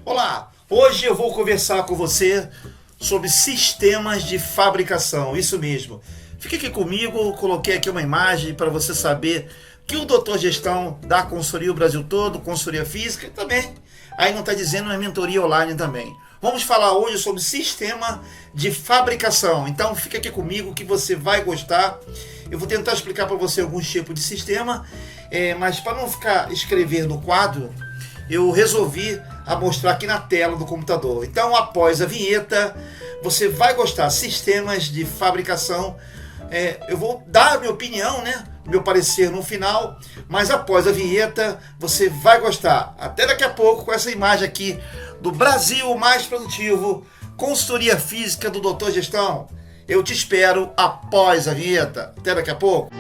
Olá, hoje eu vou conversar com você sobre sistemas de fabricação, isso mesmo. Fique aqui comigo, coloquei aqui uma imagem para você saber que o Doutor Gestão dá consultoria o Brasil todo, consultoria física e também, aí não está dizendo, é mentoria online também. Vamos falar hoje sobre sistema de fabricação, então fica aqui comigo que você vai gostar. Eu vou tentar explicar para você alguns tipos de sistema, mas para não ficar escrever no quadro, eu resolvi mostrar aqui na tela do computador. Então, após a vinheta, você vai gostar. Sistemas de fabricação. Eu vou dar a minha opinião, meu parecer no final, mas após a vinheta, você vai gostar. Até daqui a pouco com essa imagem aqui do Brasil Mais Produtivo, consultoria física do Doutor Gestão. Eu te espero após a vinheta. Até daqui a pouco.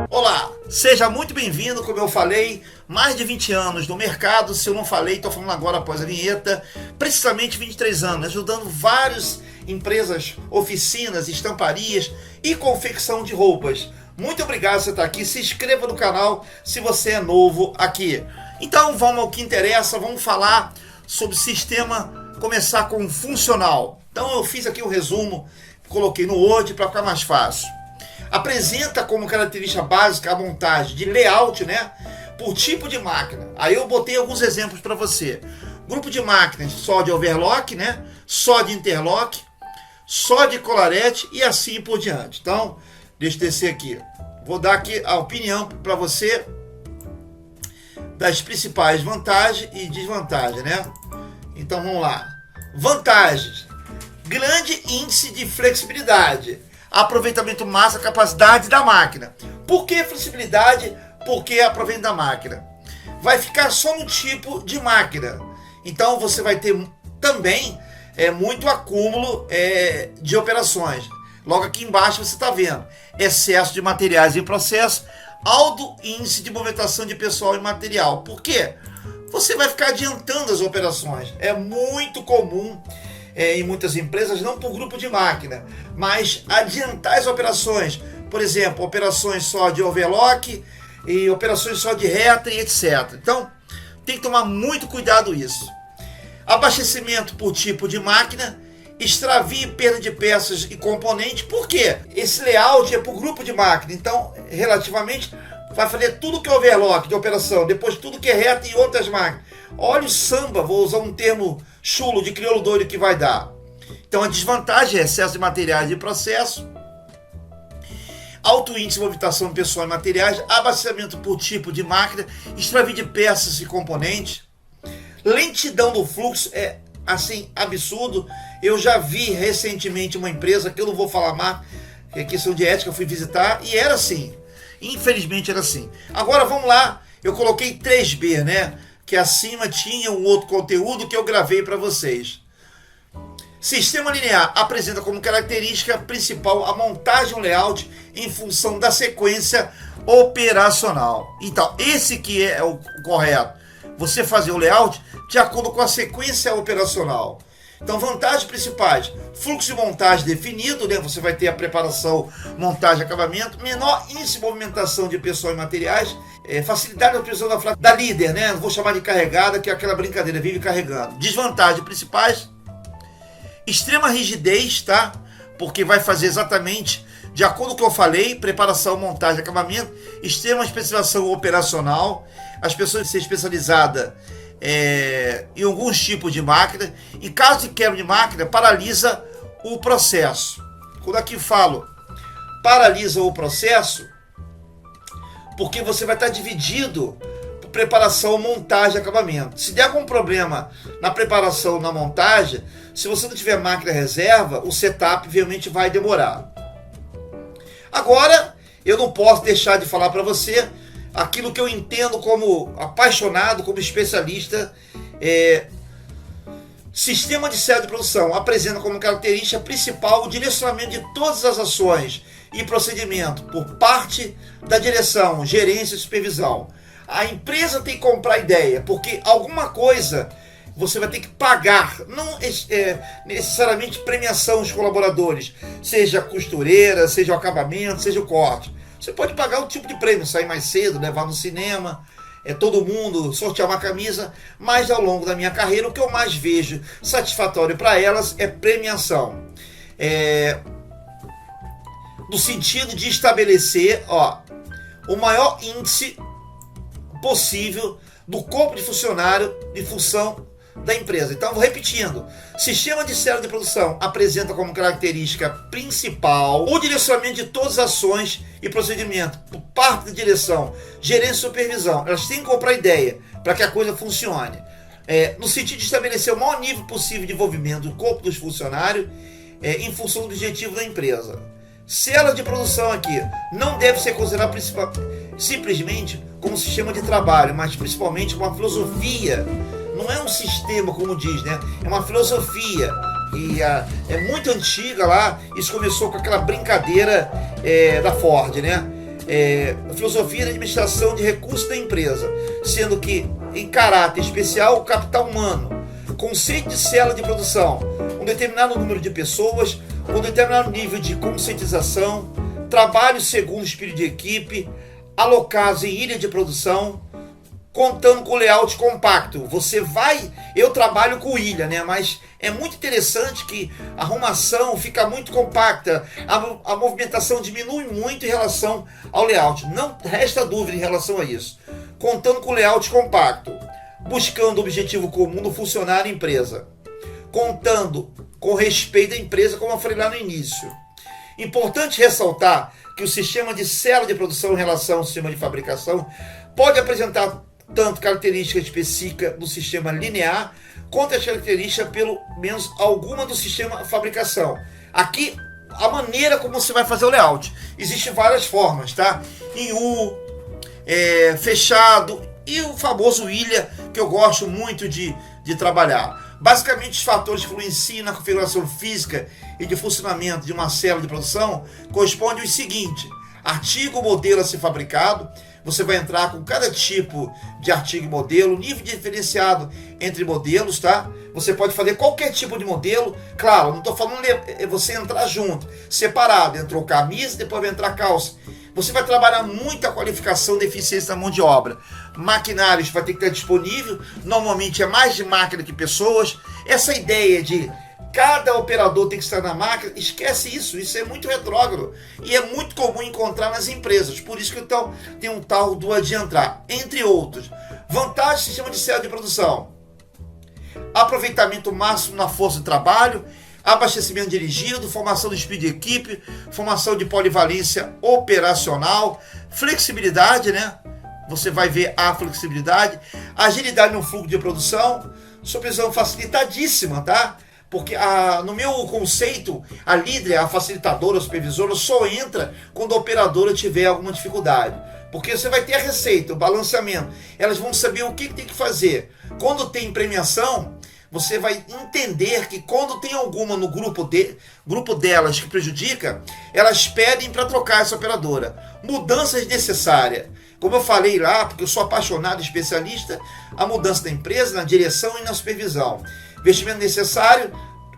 Olá, seja muito bem-vindo. Como eu falei, mais de 20 anos no mercado. Se eu não falei, estou falando agora após a vinheta. Precisamente 23 anos, ajudando várias empresas, oficinas, estamparias e confecção de roupas. Muito obrigado por você estar aqui. Se inscreva no canal se você é novo aqui. Então vamos ao que interessa. Vamos falar sobre sistema, começar com o funcional. Então eu fiz aqui um resumo, coloquei no Word para ficar mais fácil. Apresenta como característica básica a montagem de layout, por tipo de máquina. Aí eu botei alguns exemplos para você. Grupo de máquinas só de overlock, só de interlock, só de colarete e assim por diante. Então, deixa eu descer aqui. Vou dar aqui a opinião para você das principais vantagens e desvantagens, Então, vamos lá. Vantagens: grande índice de flexibilidade, aproveitamento máximo, capacidade da máquina. Por que flexibilidade? Porque aproveitamento da máquina. Vai ficar só no tipo de máquina. Então você vai ter também muito acúmulo de operações. Logo aqui embaixo você está vendo excesso de materiais em processo, alto índice de movimentação de pessoal e material. Por quê? Você vai ficar adiantando as operações. É muito comum em muitas empresas, não por grupo de máquina, mas adiantar as operações. Por exemplo, operações só de overlock e operações só de reta e etc. Então, tem que tomar muito cuidado isso. Abastecimento por tipo de máquina, extravio e perda de peças e componentes. Por quê? Esse layout é por grupo de máquina, então, relativamente, vai fazer tudo que é overlock de operação, depois tudo que é reta e outras máquinas. Olha o samba, vou usar um termo chulo de crioulo doido que vai dar. Então a desvantagem é excesso de materiais de processo, alto índice de movimentação de pessoal e materiais, abastecimento por tipo de máquina, extravio de peças e componentes, lentidão do fluxo, é assim, absurdo. Eu já vi recentemente uma empresa, que eu não vou falar mais, que é questão de ética, eu fui visitar, e era assim. Infelizmente era assim. Agora vamos lá, eu coloquei 3B, que acima tinha um outro conteúdo que eu gravei para vocês. Sistema linear apresenta como característica principal a montagem layout em função da sequência operacional. Então, esse que é o correto. Você fazer o layout de acordo com a sequência operacional. Então, vantagens principais: fluxo de montagem definido, você vai ter a preparação, montagem, acabamento, menor índice de movimentação de pessoal e materiais, facilidade da utilização da líder, não vou chamar de carregada, que é aquela brincadeira, vive carregando. Desvantagens principais: extrema rigidez, porque vai fazer exatamente de acordo com o que eu falei, preparação, montagem, acabamento, extrema especialização operacional, as pessoas ser especializadas em alguns tipos de máquina. Em caso de quebra de máquina, paralisa o processo. Quando aqui falo paralisa o processo, porque você vai estar dividido por preparação, montagem e acabamento. Se der algum problema na preparação, na montagem, se você não tiver máquina reserva, o setup realmente vai demorar. Agora, eu não posso deixar de falar para você aquilo que eu entendo como apaixonado, como especialista. Sistema de célula de produção apresenta como característica principal o direcionamento de todas as ações e procedimento por parte da direção, gerência e supervisão. A empresa tem que comprar a ideia, porque alguma coisa você vai ter que pagar, não necessariamente premiação aos colaboradores, seja a costureira, seja o acabamento, seja o corte. Você pode pagar um tipo de prêmio, sair mais cedo, levar no cinema, todo mundo sortear uma camisa, mas ao longo da minha carreira o que eu mais vejo satisfatório para elas é premiação. No sentido de estabelecer o maior índice possível do corpo de funcionário de função da empresa. Então, vou repetindo. Sistema de célula de produção apresenta como característica principal o direcionamento de todas as ações e procedimentos por parte da direção, gerência e supervisão. Elas têm que comprar ideia para que a coisa funcione. No sentido de estabelecer o maior nível possível de envolvimento do corpo dos funcionários em função do objetivo da empresa. Célula de produção aqui não deve ser considerada simplesmente como um sistema de trabalho, mas principalmente como uma filosofia. Não é um sistema, como diz, né? É uma filosofia. E é muito antiga lá. Isso começou com aquela brincadeira da Ford, né? A filosofia da administração de recursos da empresa, sendo que, em caráter especial, o capital humano, conceito de célula de produção, um determinado número de pessoas, um determinado nível de conscientização, trabalho segundo o espírito de equipe, alocados em ilha de produção, contando com layout compacto. Eu trabalho com ilha, né? Mas é muito interessante que a arrumação fica muito compacta, a movimentação diminui muito em relação ao layout. Não resta dúvida em relação a isso. Contando com layout compacto, buscando o objetivo comum do funcionário e empresa, contando com respeito à empresa, como eu falei lá no início. Importante ressaltar que o sistema de célula de produção em relação ao sistema de fabricação pode apresentar tanto características específicas do sistema linear, quanto as características, pelo menos alguma, do sistema de fabricação. Aqui, a maneira como você vai fazer o layout. Existem várias formas, tá? Em U, fechado, e o famoso ilha, que eu gosto muito de trabalhar. Basicamente, os fatores que influenciam na configuração física e de funcionamento de uma célula de produção correspondem ao seguinte: artigo, modelo a ser fabricado. Você vai entrar com cada tipo de artigo e modelo, nível diferenciado entre modelos, tá? Você pode fazer qualquer tipo de modelo. Claro, não estou falando você entrar junto, separado. Entrou camisa, depois vai entrar calça. Você vai trabalhar muito a qualificação da eficiência da mão de obra. Maquinários vai ter que estar disponível. Normalmente é mais de máquina que pessoas. Essa ideia de cada operador tem que estar na máquina, esquece isso. Isso é muito retrógrado. E é muito comum encontrar nas empresas. Por isso que então tem um tal do adiantar. Entre outros. Vantagem do sistema de célula de produção: aproveitamento máximo na força de trabalho, abastecimento dirigido, formação do espírito de equipe, formação de polivalência operacional, flexibilidade, né? Você vai ver a flexibilidade, agilidade no fluxo de produção, supervisão facilitadíssima, tá? Porque no meu conceito, a líder, a facilitadora, a supervisora, só entra quando a operadora tiver alguma dificuldade. Porque você vai ter a receita, o balanceamento. Elas vão saber o que tem que fazer. Quando tem premiação, você vai entender que quando tem alguma no grupo delas que prejudica, elas pedem para trocar essa operadora. Mudanças necessárias. Como eu falei lá, porque eu sou apaixonado, especialista, a mudança da empresa, na direção e na supervisão. Investimento necessário,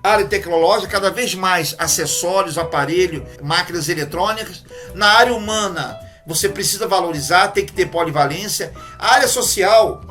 área tecnológica, cada vez mais acessórios, aparelho, máquinas eletrônicas. Na área humana, você precisa valorizar, tem que ter polivalência. A área social,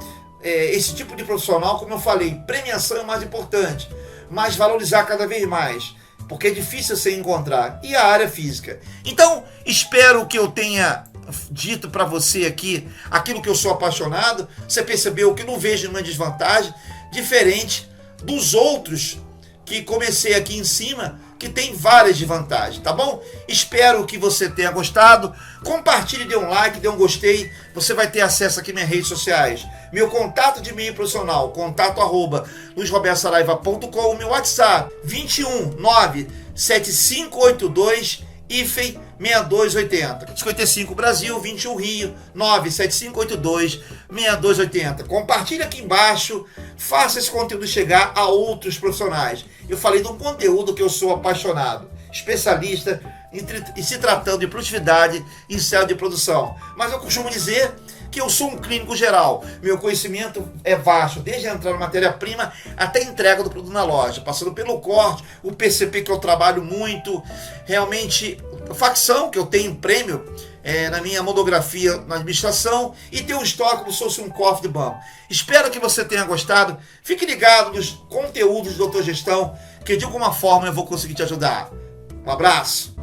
esse tipo de profissional, como eu falei, premiação é o mais importante, mas valorizar cada vez mais, porque é difícil você encontrar. E a área física. Então, espero que eu tenha dito para você aqui aquilo que eu sou apaixonado. Você percebeu que eu não vejo nenhuma desvantagem, diferente dos outros que comecei aqui em cima, que tem várias desvantagens, tá bom? Espero que você tenha gostado. Compartilhe, dê um like, dê um gostei. Você vai ter acesso aqui às minhas redes sociais. Meu contato de e-mail profissional, contato@luisrobertosaraiva.com. Meu WhatsApp, 21 97582 IFE 6280. 55 Brasil, 21 Rio, 97582 6280. Compartilhe aqui embaixo, faça esse conteúdo chegar a outros profissionais. Eu falei de um conteúdo que eu sou apaixonado, especialista e se tratando de produtividade em célula de produção. Mas eu costumo dizer que eu sou um clínico geral. Meu conhecimento é vasto, desde a entrada na matéria-prima até a entrega do produto na loja, passando pelo corte, o PCP que eu trabalho muito, realmente facção que eu tenho em prêmio na minha monografia na administração, e tenho um estoque como se fosse um cofre de banco. Espero que você tenha gostado. Fique ligado nos conteúdos do Doutor Gestão, que de alguma forma eu vou conseguir te ajudar. Um abraço!